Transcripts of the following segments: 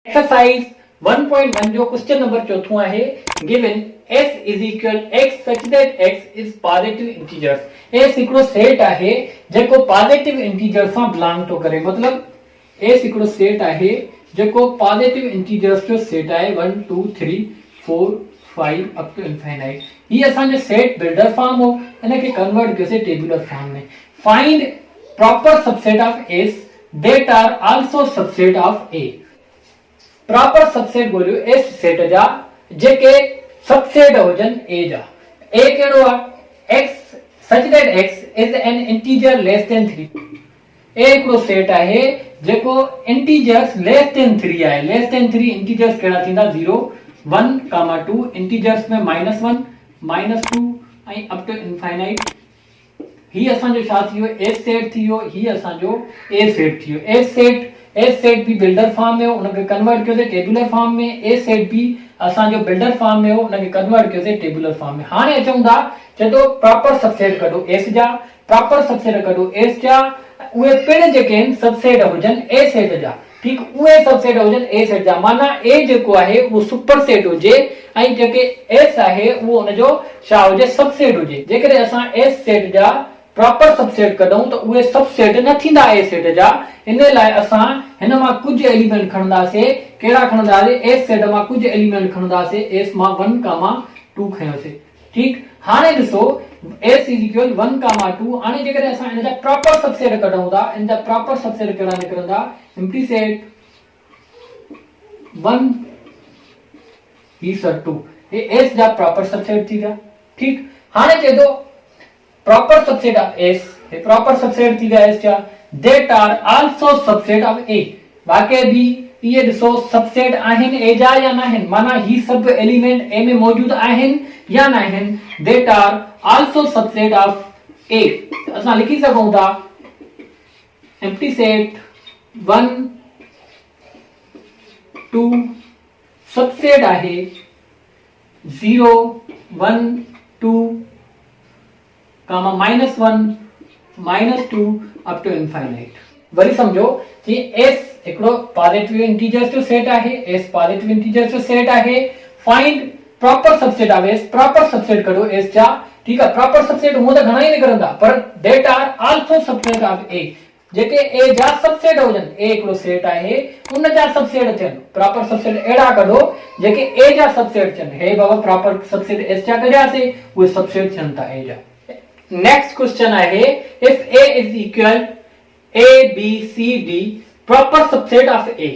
Exercise 1.1 जो question number चौथों है given s is equal x such that x is positive integers। s हिकिड़ो set आहे जेको positive integers सां बिलोंग थो करे, मतलब s हिकिड़ो सेट आहे जेको पॉजिटिव इंटीजर्स जो सेट आहे 1 2 3 4 5 अप टू इनफाइनाइट। ये असांजो सेट बिल्डर फॉर्म हो, इनके कन्वर्ट कयोसीं टेबुलर फॉर्म में। Find proper subset of s that are also subset of a। Proper subset बोलियो एस सेट जा जेके सबसेट हुजन ए जा। ए केड़ो आ? x such that x is an integer less than 3। ए हिकिड़ो set आहे जेको इंटीजर्स लेस देन 3 आहे। Less than 3 integers केड़ा थींदा? 0 1 2 integers में -1 -2 ऐं अप टू इनफाइनाइट। ही असांजो छा थियो? एस सेट थियो। ही असांजो ए सेट थियो। एस सेट भी बिल्डर फॉर्म में हो, उनके कन्वर्ट कयोसीं टेबुलर फॉर्म में। ए सेट भी असांजो बिल्डर फॉर्म में हो, उनके कन्वर्ट कयोसीं टेबुलर फॉर्म में। हाणे अचूं था चतो प्रॉपर सबसेट कढो एस जा। प्रॉपर सबसेट कढो एस जा। उहे पिण जेके आहिनि सबसेट हुजन ए सेट जा। ठीक, उहे सबसेट हुजन ए सेट जा, माना ए जेको आहे उहो सुपर सेट हुजे ऐं जेके एस आहे उहो उनजो छा हुजे? सबसेट हुजे। जेकॾहिं असां एस सेट जा प्रॉपर सबसेट कढूं त उहे सबसेट न थींदा ए सेट जा। इन लाइ असां हिन मां कुछ एलिमेंट खणंदासीं। केड़ा खणंदासीं? एस सेट मां कुछ एलिमेंट खणंदासीं। एस मां 1 2 खयोसीं। ठीक, हाणे ॾिसो s इज इक्वल 1 2। हाणे जेकॾहिं असां इन जा प्रॉपर सबसेट कढूं था, इन जा प्रॉपर सबसेट केड़ा निकरंदा? एम्प्टी सेट 1 ही सर 2। ये s जा प्रॉपर सबसेट थी गया। ठीक, हाणे चए तो proper subset of S, a proper subset थी गया S जा, that are also subset of A। वाकई भी ये ॾिसो सबसेट आहिनि A जा या न आहिनि, माना ही सब एलिमेंट A में मौजूद आहिनि या न आहिनि। that are also subset of A। असां लिखी सघूं था empty set 1 2 सबसेट आहे 0 1 2 -1 -2 अप टू इनफाइनाइट। वरी समझो कि s हिकिड़ो पॉजिटिव इंटीजर्स जो सेट आहे। s पॉजिटिव इंटीजर्स जो सेट आहे। Find proper subset of s। Proper subset करो s जा। ठीक है, प्रॉपर सबसेट हूं त घणा ई निकरंदा, पर that are also subset of a। जेके a जा सबसेट हुजन, a हिकिड़ो सेट आहे, उन जा सबसेट थियन। प्रॉपर सबसेट एड़ा कढो जेके a जा सबसेट थियन। हे बाबा प्रॉपर सबसेट s जा कढियासीं, उहे सबसेट थियन था a जा। नेक्स्ट क्वेश्चन आहे if a is equal a b c d proper subset of a।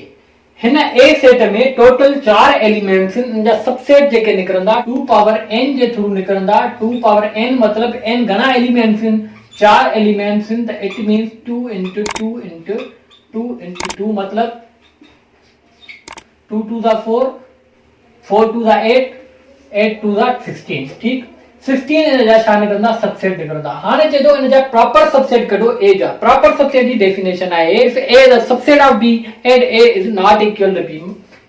हिन a सेट में टोटल 4 एलिमेंट्स इन जा सबसेट जेके निकरंदा 2 पावर n जे थ्रू निकरंदा। 2 पावर n मतलब n घणा एलिमेंट्स इन? 4 एलिमेंट्स इन, त it means 2 * 2 * 2 * 2 मतलब 2 2 दा 4 4 2 दा 8 8 2 दा 16। ठीक, 16 इन जा छा निकरंदा? सबसेट निकरंदा। हाणे चए तो इन जा प्रॉपर सबसेट कढो a जा। प्रॉपर सबसेट जी डेफिनेशन आहे if a is a subset of b and a is not equal to b।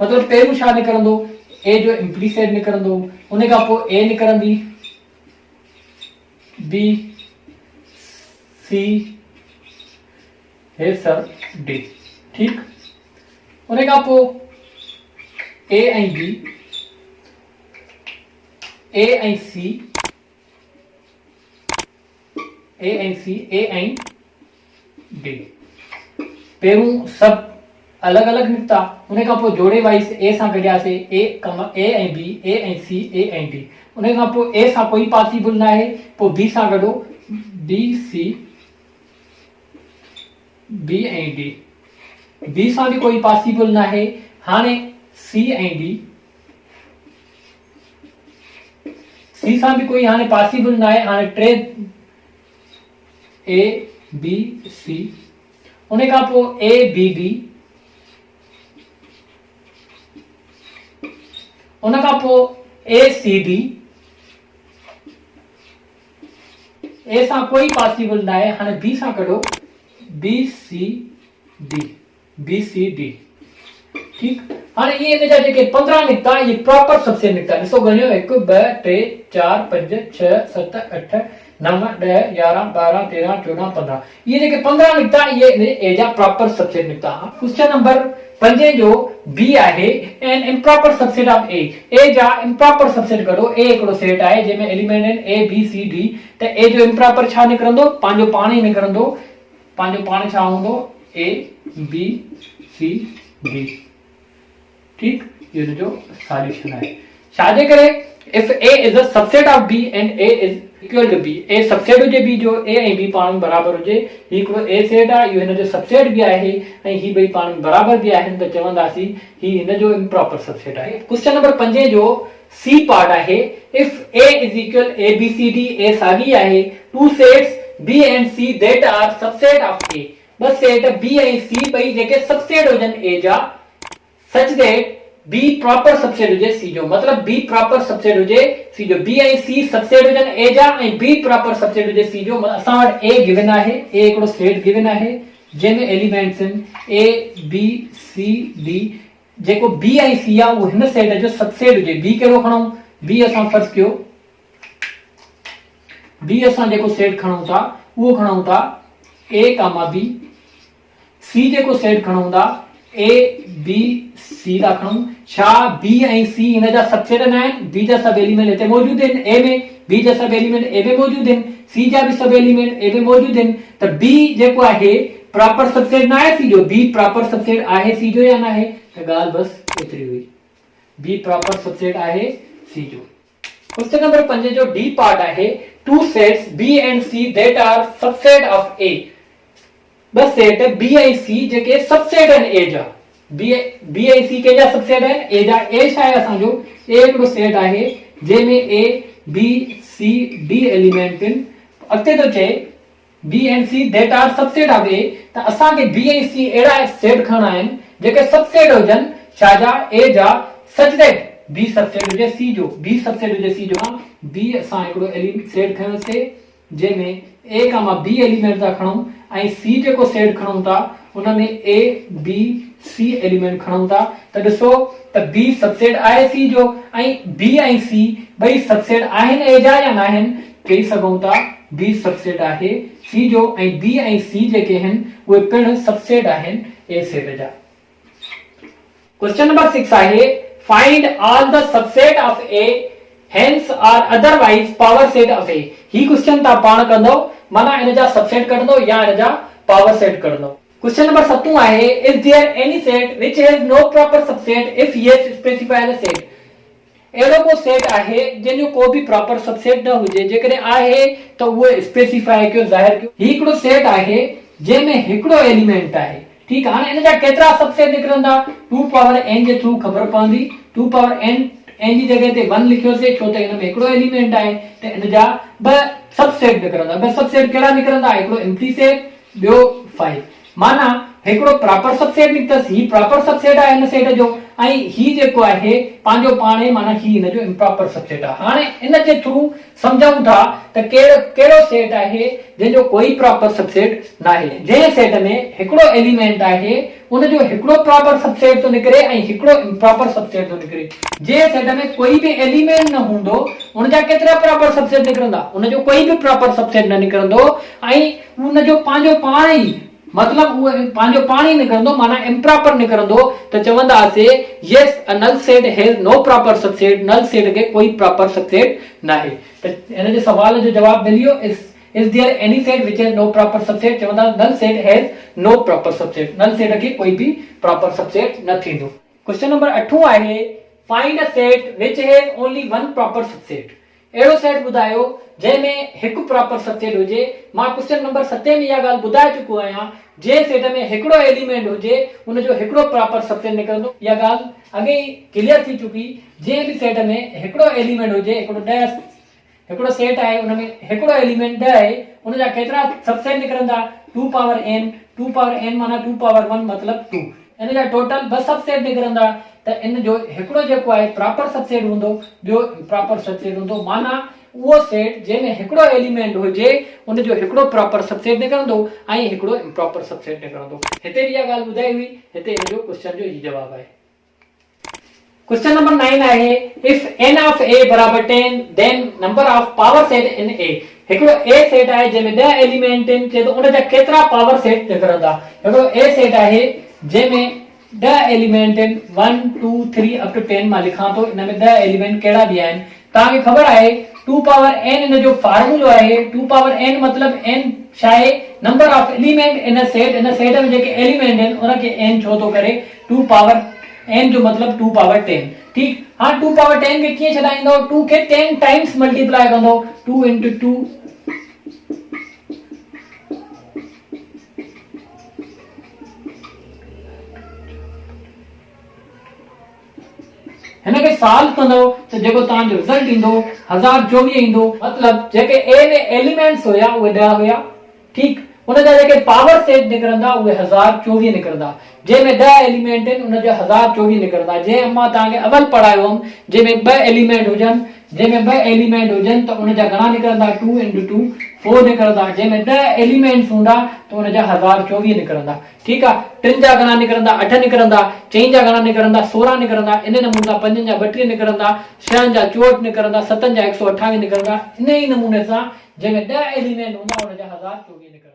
मतलब पहिरियों छा निकरंदो? a जो इम्प्लीसेट निकरंदो, उन खां पोइ a निकरंदी, b c हे सर d। ठीक, उन खां पोइ a ऐं b a ऐं c A ऐं C A ऐं D। पहिरियों सब अलग अलग निकता, उन खां पोइ जोड़े वाइस A सां कढियासीं A ऐं B A ऐं C A ऐं D। उन खां पोइ A सां कोई पॉसिबल न आहे, पोइ B सां कढो B C B ऐं D। B सां भी कोई पॉसिबल न आहे। हाणे C ऐं D। C सां भी कोई हाणे पॉसिबल न आहे। हाणे टे A B C, उन खां पोइ A B D, उन खां पोइ A C D। A सां कोई पॉसिबल न आहे। हाणे B सां कढो B C D B C D। ठीक, हाणे ये इन जा जेके 15 निकता, ये प्रॉपर सबसेट निकता। ॾिसो गणियो 1 2 3 4 5 6 7 8 9 10 11 12 13 14 15। ये जेके 15 निकता, ये ए जा प्रॉपर सबसेट निकता। क्वेश्चन नंबर 5 जो बी आहे एंड इम्प्रॉपर सबसेट ऑफ ए जा इम्प्रॉपर सबसेट कढो। ए हिकिड़ो सेट आहे जंहिंमें एलिमेंट आहिनि ए बी सी डी, त ए जो इम्प्रॉपर छा निकिरंदो, पंहिंजो पाण ई निकिरंदो, पंहिंजो पाण छा हूंदो ए बी सी डी। ठीक, ये जो सॉल्यूशन है। छाजे करे if a is a subset of b and a is equal to b, a subset हुजे b जो a ऐं b पाण में बराबर हुजे, ही हिकिड़ो a सेट आहे, इहो हिन जो सबसेट बि आहे ऐं ही ॿई पाण में बराबर बि आहिनि, त चवंदासीं ही हिन जो इम्प्रॉपर सबसेट आहे। क्वेश्चन नंबर 5 जो सी पार्ट आहे, if a is equal a b c d, a साॻी आहे, two sets b and c that are subset of a, बस सेट b ऐं c ॿई जेके सबसेट हुजनि a जा, such that B proper subset हुजे C जो, मतलब B प्रॉपर सबसेट हुजे C जो, B ऐं C सबसेट हुजनि A जा ऐं B प्रॉपर सबसेट हुजे C जो। असां वटि A गिवन आहे, A हिकिड़ो सेट गिवन आहे जंहिंमें एलिमेंट्स आहिनि A B C D, जेको B ऐं C आहे उहो हिन सेट जो सबसेट हुजे। B कहिड़ो खणूं, B असां फर्ज़ कयो B असां जेको सेट खणूं था उहो खणूं था A, B, C जेको सेट खणूं था A B C था खणूं। छा B ऐं C हिन जा सबसेट न आहिनि, B जा सब एलिमेंट हिते मौजूद आहिनि A में, B जा सब एलिमेंट A में मौजूद आहिनि, C जा भी सब एलिमेंट A में मौजूद आहिनि, त B जेको आहे प्रॉपर सबसेट न आहे C जो, B प्रॉपर सबसेट आहे C जो या न आहे, त ॻाल्हि बस एतिरी हुई, B प्रॉपर सबसेट आहे C जो। क्वेश्चन नंबर 5 जो डी पार्ट आहे, two sets B and C that are subset of A, बस सेट B ऐं C जेके सबसेट आहिनि A जा, B ऐं C के जा सबसेट आहिनि A जा। A छा आहे असांजो, A हिकिड़ो सेट आहे जंहिंमें A B C D element आहिनि। अॻिते थो चए B and C that are subset of A, त असांखे B ऐं C अहिड़ा सेट खणणा आहिनि जेके सबसेट हुजनि छा जा, A जा, such that B सबसेट हुजे C जो, B सबसेट हुजे C जो। B असां हिकिड़ो एलिमेंट सेट खयोंसीं जंहिंमें A, B एलिमेंट था खणूं ऐं C जेको सेट खणूं था उनमें A B C एलिमेंट खणूं था, त ॾिसो त B सबसेट आहे C जो ऐं B ऐं C ॿई सबसेट आहिनि A जा या न आहिनि, चई सघूं था B सबसेट आहे C जो ऐं B ऐं C जेके आहिनि उहे पिण सबसेट आहिनि A सेट जा। क्वेश्चन नंबर 6 आहे, find all the subset of A hence or otherwise power set of A। He question तव्हां पाण कंदो, माना इन जा सबसेट कढंदो या इन जा पावर सेट कढंदो। क्वेश्चन नंबर 7 आहे, is there any set which has no proper subset, if yes specify the set। अहिड़ो को सेट आहे जंहिंजो को बि प्रॉपर सबसेट न हुजे, जेकॾहिं आहे त उहो स्पेसिफाई कयो, ज़ाहिर कयो। ही हिकिड़ो सेट आहे जंहिंमें हिकिड़ो एलिमेंट आहे, ठीकु आहे। हाणे इन जा केतिरा सबसेट निकिरंदा, 2 पावर n जे थ्रू ख़बर पवंदी, 2 पावर n जी जगह ते 1 लिखियोसीं छो त हिन में हिकिड़ो एलिमेंट आहे, त इन जा 2 सबसेट निकिरंदा। 2 सबसेट कहिड़ा निकिरंदा, हिकिड़ो एम्प्टी सेट, ॿियो 5, माना हिकिड़ो प्रॉपर सबसेट निकतसि, ही प्रॉपर सबसेट आहे हिन सेट जो, ऐं ही जेको आहे पंहिंजो पाणे माना ही हिन जो इम्प्रॉपर सबसेट आहे। हाणे इन जे थ्रू समझूं था त कहिड़ो सेट आहे जंहिंजो कोई प्रॉपर सबसेट न आहे। जंहिं सेट में हिकिड़ो एलिमेंट आहे उन जो हिकिड़ो प्रॉपर सबसेट थो निकिरे ऐं हिकिड़ो इम्प्रॉपर सबसेट थो निकिरे। जंहिं सेट में कोई बि एलिमेंट न हूंदो उन जा केतिरा प्रॉपर सबसेट निकिरंदा, उन जो कोई बि प्रॉपर सबसेट न निकिरंदो ऐं उन जो पंहिंजो पाण ई मतलब उहो पंहिंजो पाण ई निकिरंदो, माना इम्प्रॉपर निकिरंदो, त चवंदासीं yes a null set has no proper subset, null set खे कोई प्रॉपर सबसेट न आहे। त हिन जे सवाल जो जवाब मिलियो, is there any set which has no proper subset, चवंदा null set has no proper subset, null set खे कोई बि प्रॉपर सबसेट न थींदो। क्वेश्चन नंबर 8 आहे, find a set which has only one proper subset. अहिड़ो सेट ॿुधायो जंहिंमें हिकु प्रॉपर सबसेट हुजे। मां क्वेश्चन नंबर 7 में इहा ॻाल्हि ॿुधाए चुको आहियां, जंहिं सेट में हिकिड़ो एलिमेंट हुजे उन जो हिकिड़ो प्रॉपर सबसेट निकिरंदो। इहा ॻाल्हि अॻे ई क्लियर थी चुकी। जंहिं बि सेट में हिकिड़ो एलिमेंट हुजे, हिकिड़ो सेट आहे उन में हिकिड़ो एलिमेंट 10 आहे, उन जा केतिरा सबसेट निकिरंदा, 2 पावर n, 2 पावर n माना 2 पावर 1 मतलब 2, इन जा टोटल 2 सबसेट निकिरंदा। त इन जो हिकिड़ो जेको आहे प्रॉपर सबसेट हूंदो, ॿियो प्रॉपर सबसेट हूंदो, माना उहो सेट जंहिंमें हिकिड़ो एलिमेंट हुजे उन जो हिकिड़ो प्रॉपर सबसेट निकिरंदो ऐं हिकिड़ो इम्प्रॉपर सबसेट निकिरंदो। हिते बि इहा ॻाल्हि ॿुधाई हुई, हिते इन जो क्वेश्चन जो ई जवाब आहे। क्वेश्चन नंबर 9 आहे, इफ n ऑफ a बराबर 10 then number of power set in a। हिकिड़ो a सेट आहे जंहिंमें 10 एलिमेंट आहिनि, चए थो उन जा केतिरा पावर सेट निकिरंदा। हिकिड़ो a सेट आहे जंहिंमें 10 एलिमेंट आहिनि 1 2 3 अप टू 10 मां लिखां थो इन में 10 एलिमेंट कहिड़ा बि आहिनि तव्हांखे ख़बर आहे 2 पावर n इन जो फार्मूलो आहे 2 पावर n मतलब n छा आहे number of element in set में जेके एलिमेंट आहिनि उनखे n छो थो करे 2 पावर n जो मतलब 2 पावर 10 ठीक हां 2 पावर 10 खे कीअं छॾाईंदो 2 खे 10 टाइम्स मल्टीप्लाई कंदो 2 into 2 हिनखे सॉल्व कंदो त जेको तव्हांजो रिजल्ट ईंदो 1024 ईंदो मतलब जेके a में एलिमेंट्स हुया उहे 10 हुया ठीक उन जा जेके पावर सेट निकरंदा उहे 1024 निकरंदा जंहिंमें 10 एलिमेंट आहिनि उन जा 1024 निकरंदा जंहिं मां तव्हांखे अवल पढ़ायो हुअमि जंहिंमें 2 एलिमेंट हुजनि त उन जा घणा निकरंदा 2 into 2 4 निकरंदा जंहिंमें 10 एलिमेंट्स हूंदा त उन जा 1024 निकरंदा ठीक आहे 3 जा घणा निकरंदा 8 निकरंदा 4 जा घणा निकरंदा 16 निकरंदा इन नमूने सां 5 जा 32 निकरंदा 6 जा 64 निकरंदा 7 जा 128 निकरंदा इन ई नमूने सां जंहिंमें 10 एलिमेंट हूंदा उन जा 1024 निकरंदा